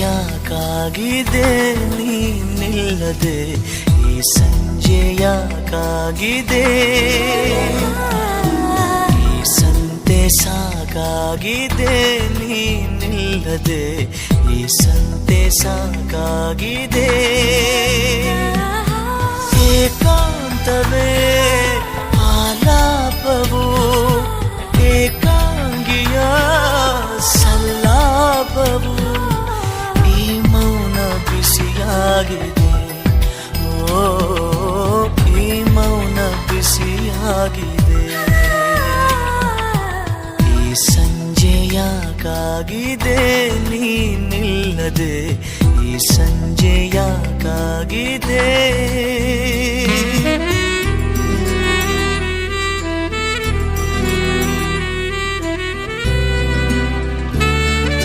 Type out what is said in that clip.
ಯಾಕಾಗಿದೆ ನೀನಿಲ್ಲದೆ ಈ ಸಂಜೆ ಯಾಕಾಗಿದೆ ಈ ಸಂತೆ ಸಾಕಾಗಿದೆ ನೀನಿಲ್ಲದೆ ಈ ಸಂತೆ ಸಾಕಾಗಿದೆ ಏಕಾಂತವೇ ಆಲಾಪವು ಏಕಾಂಗಿಯ ಸಲ್ಲಾಪವು ಈ ಮೌನ ಬಿಸಿಯಾಗಿದೆ ಓ ಈ ಮೌನ ಬಿಸಿಯಾಗಿದೆ ಈ ಸಂಜೆ ಯಾಕಾಗಿದೆ ನೀನಿಲ್ಲದೆ ಈ ಸಂಜೆ ಯಾಕಾಗಿದೆ